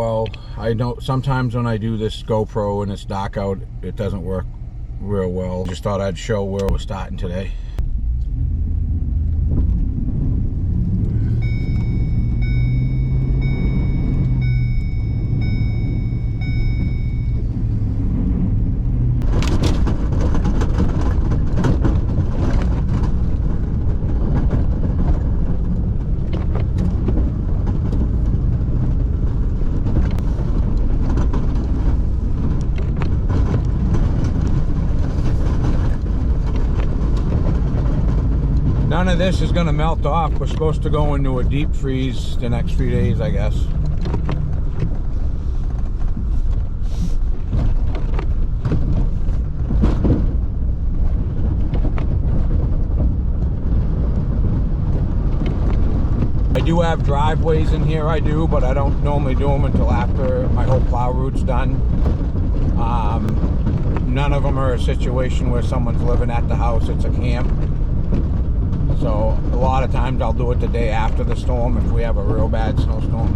well. I know sometimes when I do this GoPro and it's dark out, it doesn't work real well. Just thought I'd show where we're starting today. None of this is going to melt off. We're supposed to go into a deep freeze the next few days, I guess. I do have driveways in here, I do, but I don't normally do them until after my whole plow route's done. None of them are a situation where someone's living at the house. It's a camp. So a lot of times I'll do it the day after the storm if we have a real bad snowstorm.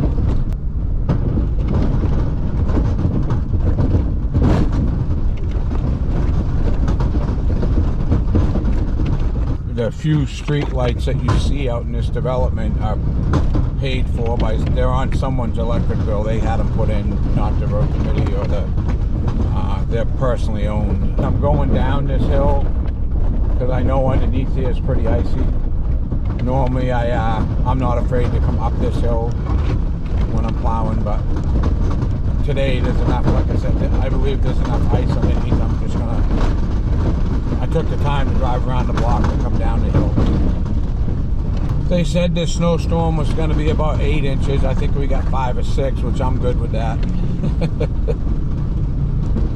The few street lights that you see out in this development are paid for by, they're on someone's electric bill. They had them put in, not the road committee or they're personally owned. I'm going down this hill because I know underneath here is pretty icy. Normally I'm not afraid to come up this hill when I'm plowing, but today there's enough, like I said, I believe there's enough ice underneath. I'm just gonna, I took the time to drive around the block and come down the hill. They said this snowstorm was going to be about 8 inches. I think we got 5 or 6, which I'm good with that.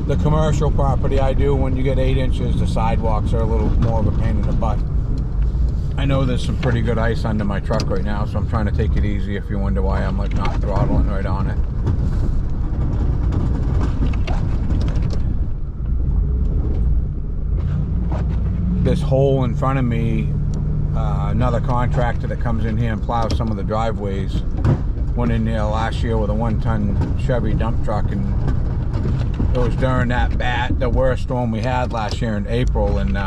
The commercial property I do, when you get 8 inches, the sidewalks are a little more of a pain in the butt. I know there's some pretty good ice under my truck right now, so I'm trying to take it easy if you wonder why I'm like not throttling right on it. This hole in front of me, another contractor that comes in here and plows some of the driveways went in there last year with a 1-ton Chevy dump truck, and it was during the worst storm we had last year in April, and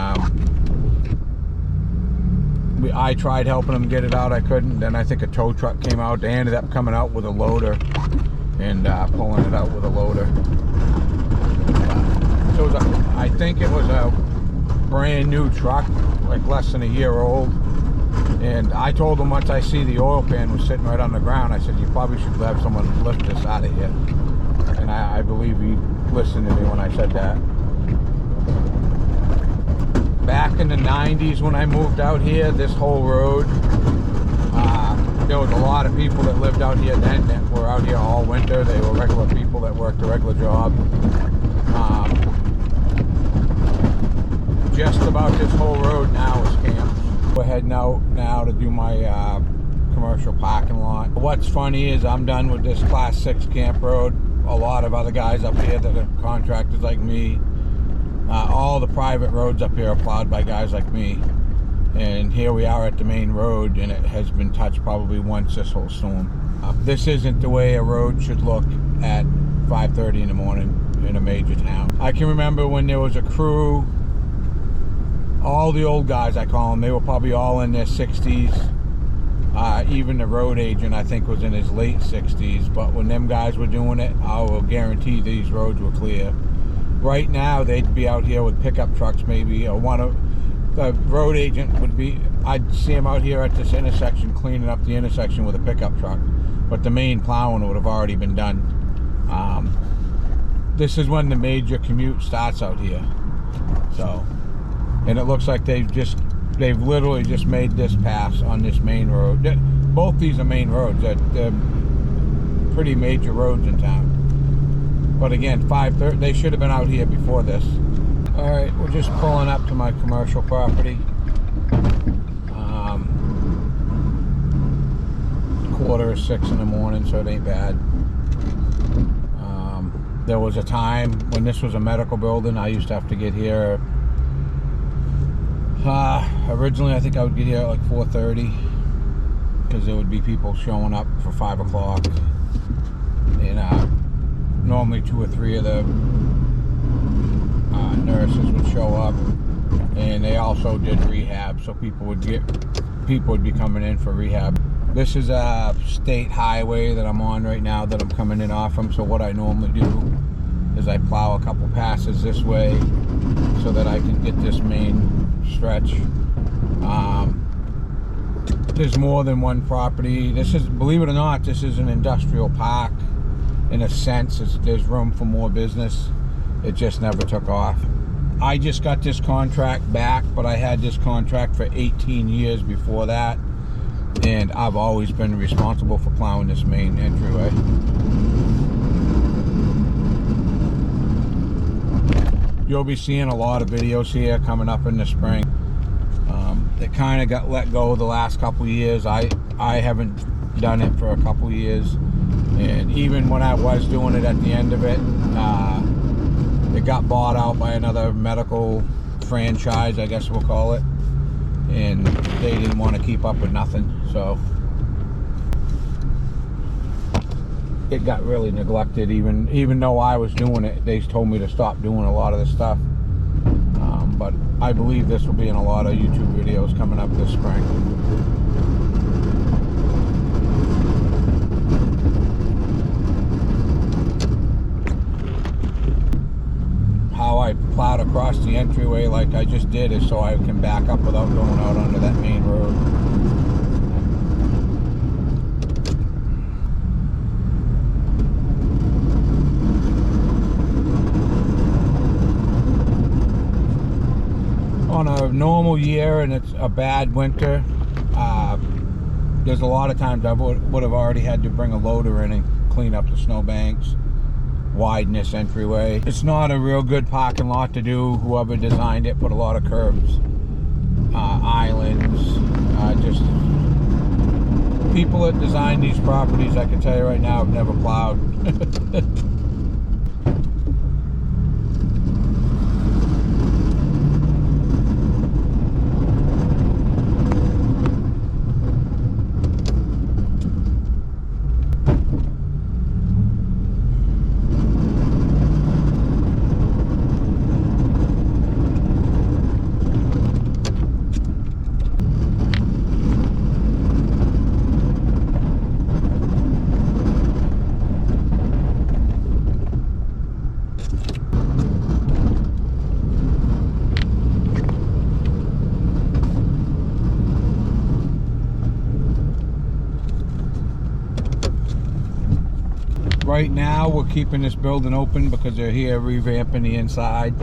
I tried helping them get it out. I couldn't. Then I think a tow truck came out. They ended up coming out with a loader and pulling it out with a loader. So it was I think it was a brand new truck, like less than a year old. And I told them once I see the oil pan was sitting right on the ground, I said, you probably should have someone lift this out of here. And I believe he listened to me when I said that. Back in the 90s when I moved out here, this whole road, there was a lot of people that lived out here then that were out here all winter. They were regular people that worked a regular job. Just about this whole road now is camps. We're heading out now to do my commercial parking lot. What's funny is I'm done with this class 6 camp road. A lot of other guys up here that are contractors like me, all the private roads up here are plowed by guys like me, and here we are at the main road, and it has been touched probably once this whole storm. This isn't the way a road should look at 5:30 in the morning in a major town. I can remember when there was a crew, all the old guys I call them, they were probably all in their 60s. Even the road agent I think was in his late 60s, but when them guys were doing it, I will guarantee these roads were clear. Right now they'd be out here with pickup trucks maybe, or the road agent would be, I'd see him out here at this intersection cleaning up the intersection with a pickup truck, but the main plowing would have already been done. This is when the major commute starts out here. So, and it looks like they've literally just made this pass on this main road. Both these are main roads. They're pretty major roads in town. But again, 5:30, they should have been out here before this. All right, we're just pulling up to my commercial property. 5:45 in the morning, so it ain't bad. There was a time when this was a medical building, I used to have to get here. Originally, I think I would get here at like 4:30 because there would be people showing up for 5 o'clock. And normally 2 or 3 of the nurses would show up, and they also did rehab, so people would be coming in for rehab. This is a state highway that I'm on right now that I'm coming in off from. So what I normally do is I plow a couple passes this way so that I can get this main stretch. There's more than one property. This is, believe it or not, this is an industrial park. In a sense, there's room for more business. It just never took off. I just got this contract back, but I had this contract for 18 years before that, and I've always been responsible for plowing this main entryway. You'll be seeing a lot of videos here coming up in the spring. It kind of got let go the last couple years. I haven't done it for a couple years, and even when I was doing it, at the end of it, it got bought out by another medical franchise, I guess we'll call it, and they didn't want to keep up with nothing, so it got really neglected. Even though I was doing it, they told me to stop doing a lot of this stuff. But I believe this will be in a lot of YouTube videos coming up this spring. How I plowed across the entryway like I just did is so I can back up without going out onto that main road. On a normal year and it's a bad winter, there's a lot of times I would have already had to bring a loader in and clean up the snowbanks, widen this entryway. It's not a real good parking lot to do. Whoever designed it put a lot of curbs, islands, just people that designed these properties, I can tell you right now, have never plowed. Right now we're keeping this building open because they're here revamping the inside.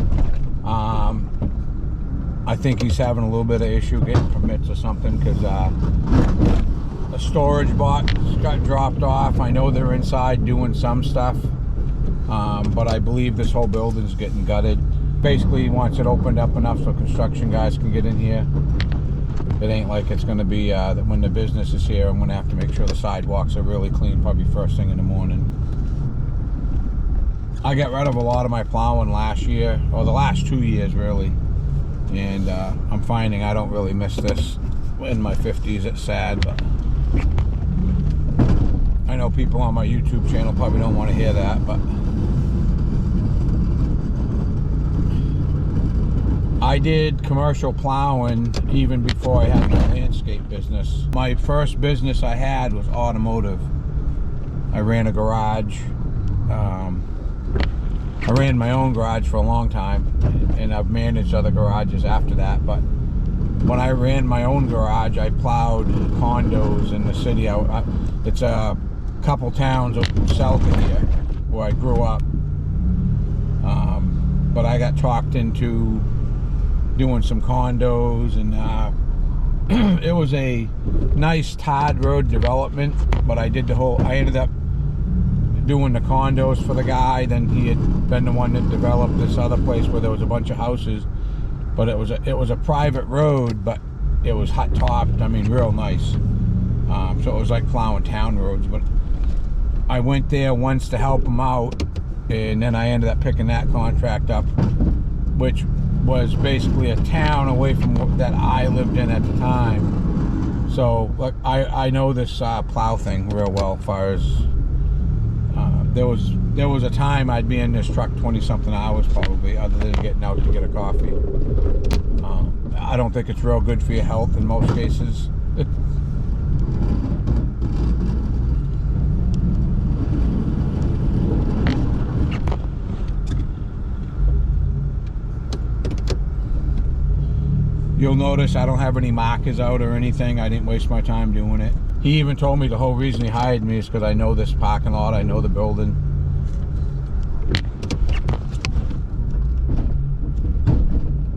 I think he's having a little bit of issue getting permits or something because a storage box got dropped off. I know they're inside doing some stuff, but I believe this whole building's getting gutted. Basically he wants it opened up enough so construction guys can get in here. It ain't like it's going to be that when the business is here, I'm going to have to make sure the sidewalks are really clean probably first thing in the morning. I got rid of a lot of my plowing last year, or the last 2 years really, and I'm finding I don't really miss this in my 50s. It's sad, but I know people on my YouTube channel probably don't want to hear that, but I did commercial plowing even before I had my landscape business. My first business I had was automotive. I ran a garage. I ran my own garage for a long time, and I've managed other garages after that, but when I ran my own garage, I plowed condos in the city. It's a couple towns south of here where I grew up, but I got talked into doing some condos, and it was a nice Todd Road development, but I ended up doing the condos for the guy. Then he had been the one that developed this other place where there was a bunch of houses, but it was a private road, but it was hot topped. I mean, real nice. So it was like plowing town roads. But I went there once to help him out, and then I ended up picking that contract up, which was basically a town away from that I lived in at the time. So like I know this plow thing real well, as far as there was a time I'd be in this truck 20-something hours probably, other than getting out to get a coffee. I don't think it's real good for your health in most cases. You'll notice I don't have any markers out or anything. I didn't waste my time doing it. He even told me the whole reason he hired me is because I know this parking lot, I know the building.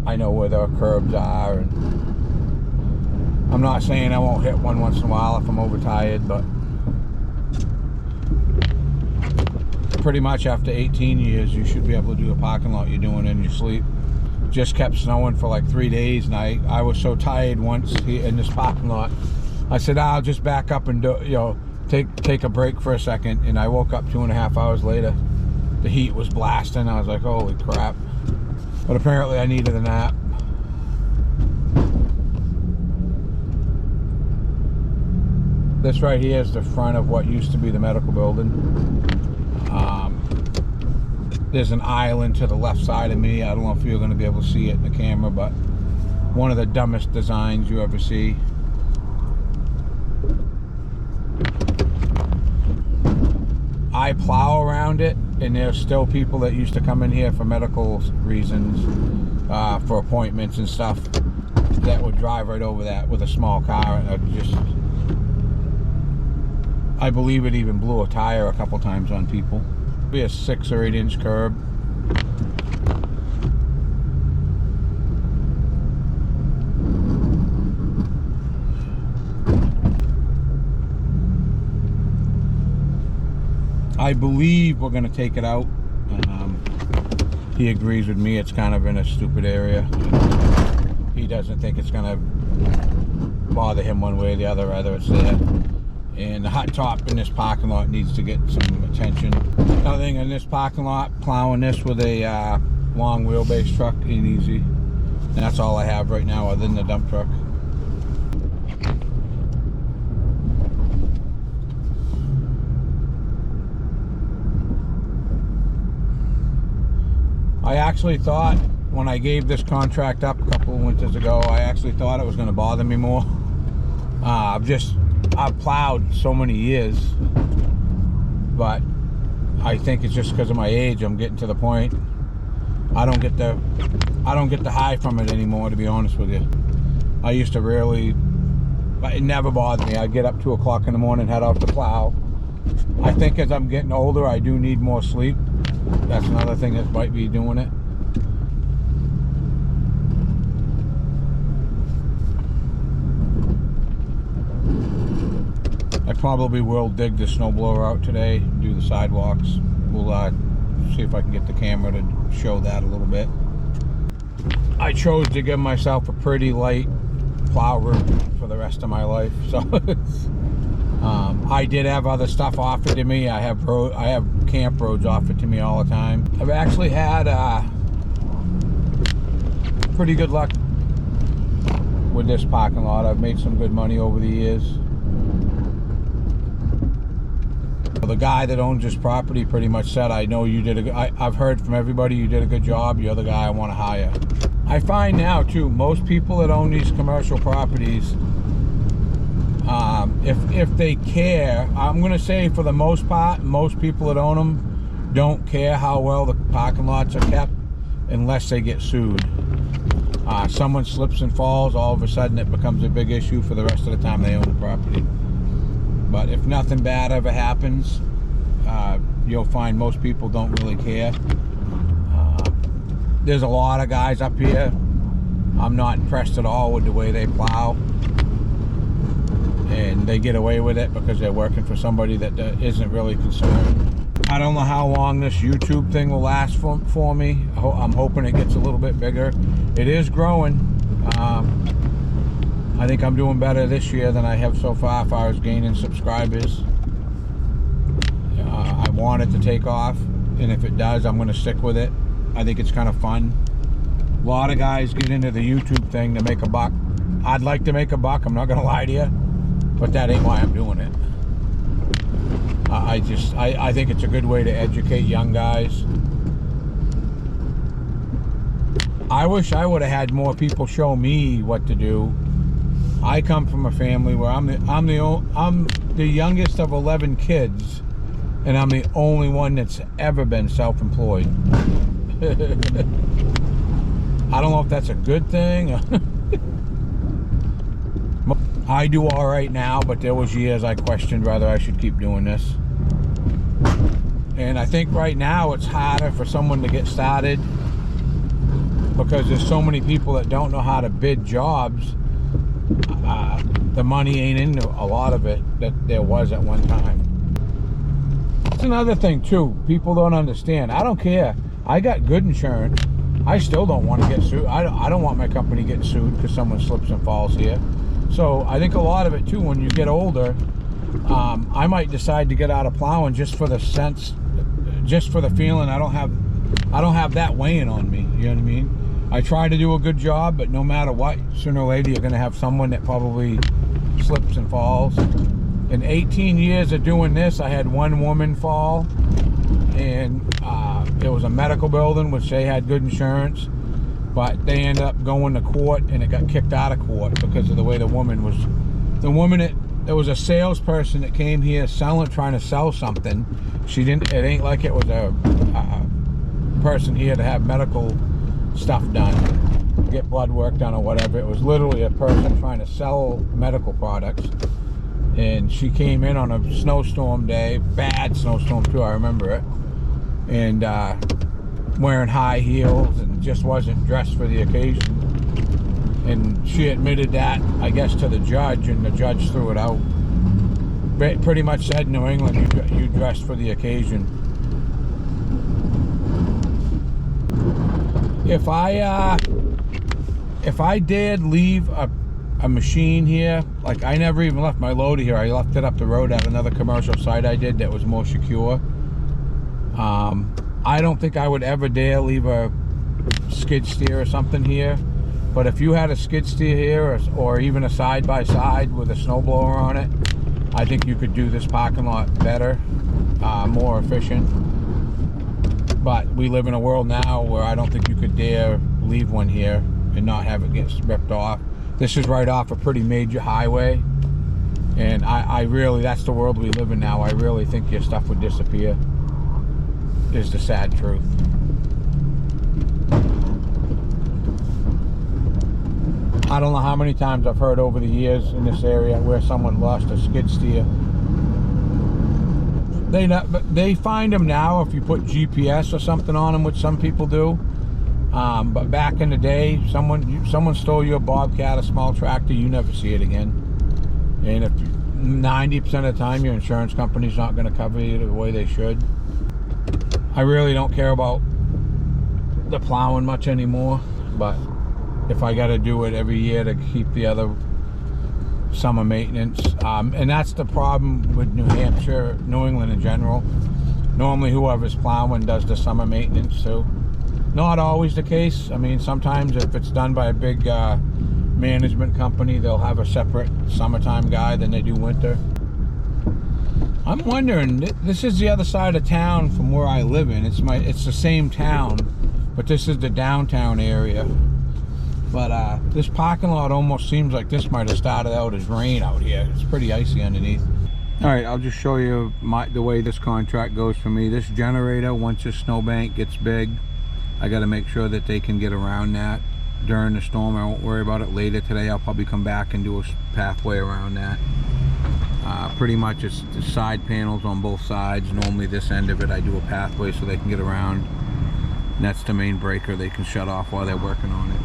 I know where the curbs are. And I'm not saying I won't hit one once in a while if I'm overtired, but pretty much after 18 years, you should be able to do a parking lot you're doing in your sleep. Just kept snowing for like 3 days, and I was so tired once in this parking lot. I said, I'll just back up and do, take a break for a second. And I woke up 2.5 hours later. The heat was blasting. I was like, holy crap. But apparently I needed a nap. This right here is the front of what used to be the medical building. There's an island to the left side of me. I don't know if you're going to be able to see it in the camera, but one of the dumbest designs you ever see. I plow around it, and there's still people that used to come in here for medical reasons, for appointments and stuff, that would drive right over that with a small car. And I believe it even blew a tire a couple times on people. Be a 6 or 8 inch curb. I believe we're going to take it out. He agrees with me. It's kind of in a stupid area. He doesn't think it's going to bother him one way or the other, either it's there. And the hot top in this parking lot needs to get some attention. Another thing in this parking lot, plowing this with a long wheelbase truck ain't easy. And that's all I have right now other than the dump truck. I actually thought when I gave this contract up a couple of winters ago, I actually thought it was going to bother me more. I've plowed so many years, but I think it's just because of my age. I'm getting to the point I don't get the high from it anymore, to be honest with you. I used to really, it never bothered me. I'd get up 2 o'clock in the morning, head out to plow. I think as I'm getting older, I do need more sleep. That's another thing that might be doing it. I probably will dig the snowblower out today, do the sidewalks. We'll see if I can get the camera to show that a little bit. I chose to give myself a pretty light plow route for the rest of my life. So I did have other stuff offered to me. I have camp roads offered to me all the time. I've actually had pretty good luck with this parking lot. I've made some good money over the years. The guy that owns this property pretty much said, I know you did I've heard from everybody you did a good job. You're the guy I want to hire. I find now too, most people that own these commercial properties, if they care, I'm going to say for the most part, most people that own them don't care how well the parking lots are kept unless they get sued. Someone slips and falls, all of a sudden it becomes a big issue for the rest of the time they own the property. But if nothing bad ever happens, you'll find most people don't really care. There's a lot of guys up here. I'm not impressed at all with the way they plow. And they get away with it because they're working for somebody that isn't really concerned. I don't know how long this YouTube thing will last for me. I'm hoping it gets a little bit bigger. It is growing. I think I'm doing better this year than I have so far as far as gaining subscribers. I want it to take off, and if it does, I'm going to stick with it. I think it's kind of fun. A lot of guys get into the YouTube thing to make a buck. I'd like to make a buck, I'm not going to lie to you, but that ain't why I'm doing it. I think it's a good way to educate young guys. I wish I would have had more people show me what to do. I come from a family where I'm the youngest of 11 kids, and I'm the only one that's ever been self-employed. I don't know if that's a good thing. I do all right now, but there was years I questioned whether I should keep doing this. And I think right now it's harder for someone to get started because there's so many people that don't know how to bid jobs. The money ain't into a lot of it that there was at one time. That's another thing too. People don't understand. I don't care. I got good insurance. I still don't want to get sued. I don't want my company getting sued because someone slips and falls here. So I think a lot of it too, when you get older, I might decide to get out of plowing just for the sense, just for the feeling I don't have that weighing on me. You know what I mean? I try to do a good job, but no matter what, sooner or later you're going to have someone that probably slips and falls. In 18 years of doing this, I had one woman fall, and it was a medical building, which they had good insurance, but they ended up going to court, and it got kicked out of court because of the way the woman was. There was a salesperson that came here trying to sell something. It ain't like it was a person here to have medical stuff done, get blood work done or whatever. It was literally a person trying to sell medical products, and she came in on a snowstorm day, bad snowstorm too, I remember it, and wearing high heels and just wasn't dressed for the occasion. And she admitted that, I guess, to the judge, and the judge threw it out. Pretty much said, New England, you dressed for the occasion. If I dared leave a machine here, like I never even left my loader here. I left it up the road at another commercial site I did that was more secure. I don't think I would ever dare leave a skid steer or something here. But if you had a skid steer here, or even a side-by-side with a snowblower on it, I think you could do this parking lot better, more efficient. But we live in a world now where I don't think you could dare leave one here and not have it get ripped off. This is right off a pretty major highway, and I really, that's the world we live in now. I really think your stuff would disappear, is the sad truth. I don't know how many times I've heard over the years in this area where someone lost a skid steer. They find them now if you put GPS or something on them, which some people do. But back in the day, someone stole your Bobcat, a small tractor, you never see it again. And if 90% of the time your insurance company's not going to cover you the way they should. I really don't care about the plowing much anymore, but if I got to do it every year to keep the other summer maintenance, and that's the problem with New Hampshire, New England in general. Normally whoever's plowing does the summer maintenance too. Not always the case. I mean, sometimes if it's done by a big management company, they'll have a separate summertime guy than they do winter. I'm wondering, this is the other side of town from where I live in. It's the same town, but this is the downtown area. But this parking lot almost seems like this might have started out as rain out here. It's pretty icy underneath. All right, I'll just show you the way this contract goes for me. This generator, once this snowbank gets big, I got to make sure that they can get around that during the storm. I won't worry about it later today. I'll probably come back and do a pathway around that. Pretty much it's the side panels on both sides. Normally this end of it I do a pathway so they can get around. And that's the main breaker they can shut off while they're working on it.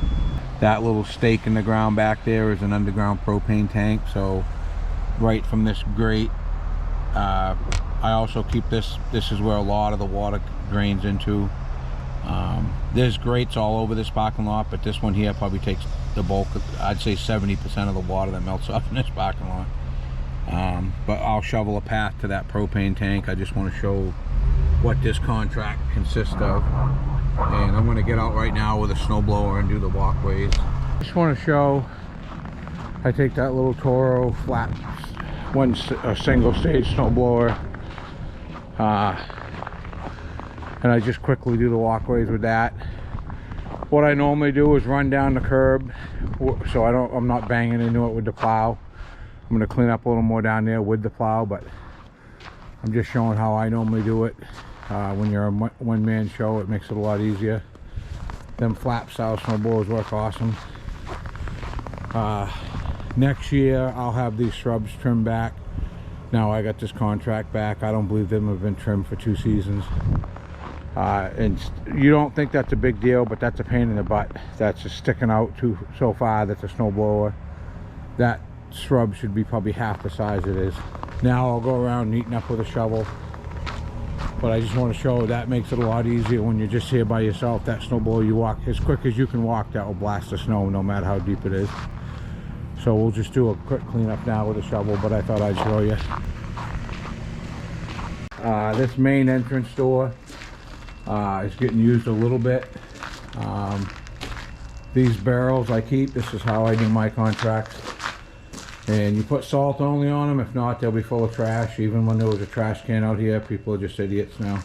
That little stake in the ground back there is an underground propane tank. So right from this grate, I also keep this is where a lot of the water drains into. There's grates all over this parking lot, but this one here probably takes the bulk of, I'd say 70% of the water that melts off in this parking lot. But I'll shovel a path to that propane tank. I just want to show what this contract consists of. And I'm going to get out right now with a snowblower and do the walkways. Just want to show, I take that little Toro flat, a single stage snowblower, And I just quickly do the walkways with that. What I normally do is run down the curb, so I'm not banging into it with the plow. I'm going to clean up a little more down there with the plow, but I'm just showing how I normally do it. When you're a one-man show, it makes it a lot easier. Them flap style snowblowers work awesome. Next year I'll have these shrubs trimmed back. Now I got this contract back. I don't believe them have been trimmed for 2 seasons. And you don't think that's a big deal, but that's a pain in the butt. That's just sticking out so far that's a snowblower. That shrub should be probably half the size it is. Now I'll go around neaten up with a shovel. But I just want to show that makes it a lot easier when you're just here by yourself. That snowblower, you walk as quick as you can walk, that will blast the snow no matter how deep it is. So we'll just do a quick cleanup now with a shovel, but I thought I'd show you. This main entrance door is getting used a little bit. These barrels I keep, this is how I do my contracts. And you put salt only on them. If not, they'll be full of trash. Even when there was a trash can out here, people are just idiots now.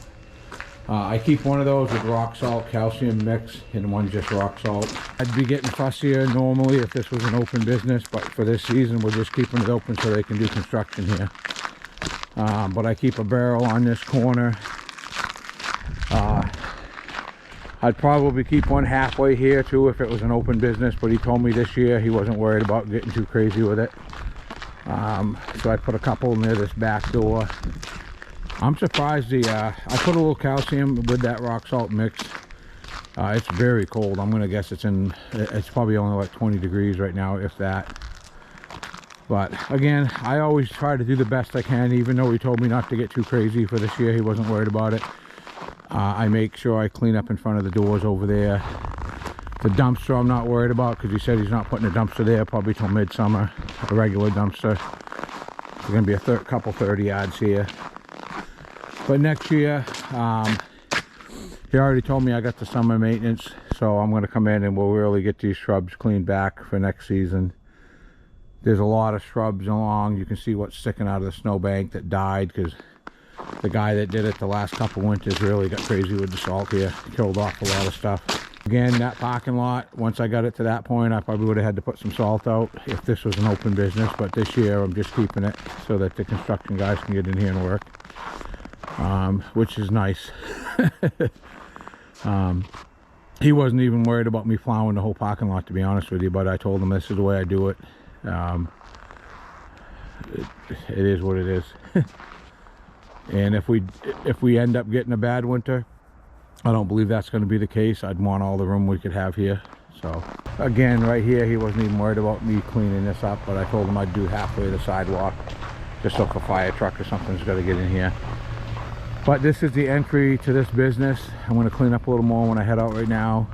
I keep one of those with rock salt, calcium mix, and one just rock salt. I'd be getting fussier normally if this was an open business, but for this season, we're just keeping it open so they can do construction here. But I keep a barrel on this corner. I'd probably keep one halfway here too if it was an open business, but he told me this year he wasn't worried about getting too crazy with it. So I put a couple near this back door. I'm surprised I put a little calcium with that rock salt mix. It's very cold. I'm gonna guess it's probably only like 20 degrees right now, if that. But again, I always try to do the best I can, even though he told me not to get too crazy for this year. He wasn't worried about it. I make sure I clean up in front of the doors over there. The dumpster I'm not worried about because he said he's not putting a dumpster there probably till midsummer, a regular dumpster. There's going to be a couple 30 yards here. But next year, he already told me I got the summer maintenance, so I'm going to come in and we'll really get these shrubs cleaned back for next season. There's a lot of shrubs along. You can see what's sticking out of the snowbank that died because the guy that did it the last couple winters really got crazy with the salt here. Killed off a lot of stuff. Again, that parking lot, once I got it to that point, I probably would have had to put some salt out if this was an open business, but this year I'm just keeping it so that the construction guys can get in here and work, which is nice. He wasn't even worried about me plowing the whole parking lot, to be honest with you, but I told him this is the way I do it. It is what it is. And if we end up getting a bad winter, I don't believe that's going to be the case. I'd want all the room we could have here. So again, right here, he wasn't even worried about me cleaning this up, but I told him I'd do halfway the sidewalk just so if a fire truck or something's got to get in here. But this is the entry to this business. I'm going to clean up a little more when I head out right now,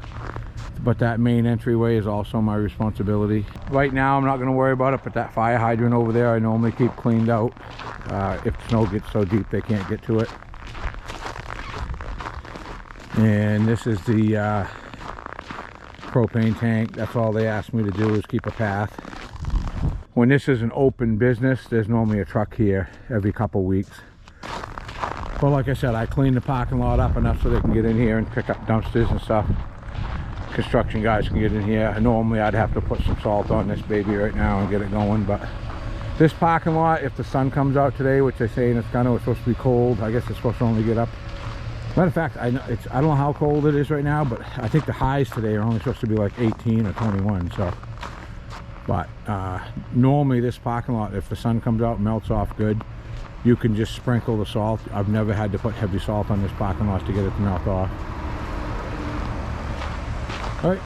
but that main entryway is also my responsibility. Right now I'm not going to worry about it, but that fire hydrant over there I normally keep cleaned out if the snow gets so deep they can't get to it. And this is the propane tank. That's all they asked me to do is keep a path. When this is an open business, there's normally a truck here every couple weeks. But like I said, I clean the parking lot up enough so they can get in here and pick up dumpsters and stuff. Construction guys can get in here. Normally I'd have to put some salt on this baby right now and get it going, but this parking lot, if the sun comes out today, which they say it's supposed to be cold, I guess it's supposed to only get up. Matter of fact, I don't know how cold it is right now, but I think the highs today are only supposed to be like 18 or 21. So, but normally this parking lot, if the sun comes out and melts off good, you can just sprinkle the salt. I've never had to put heavy salt on this parking lot to get it to melt off. All right,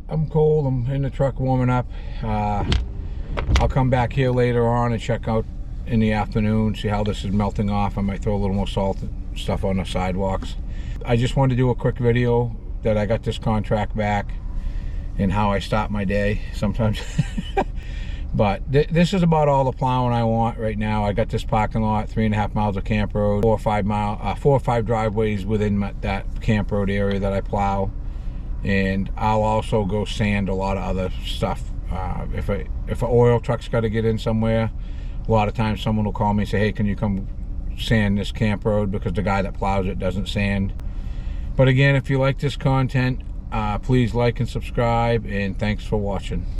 I'm cold. I'm in the truck warming up. I'll come back here later on and check out in the afternoon, see how this is melting off. I might throw a little more salt and stuff on the sidewalks. I just wanted to do a quick video that I got this contract back and how I start my day sometimes. But this is about all the plowing I want right now. I got this parking lot, 3.5 miles of camp road, 4 or 5 driveways within that camp road area that I plow. And I'll also go sand a lot of other stuff. If an oil truck's got to get in somewhere, a lot of times someone will call me and say, hey, can you come sand this camp road because the guy that plows it doesn't sand. But again, if you like this content, please like and subscribe, and thanks for watching.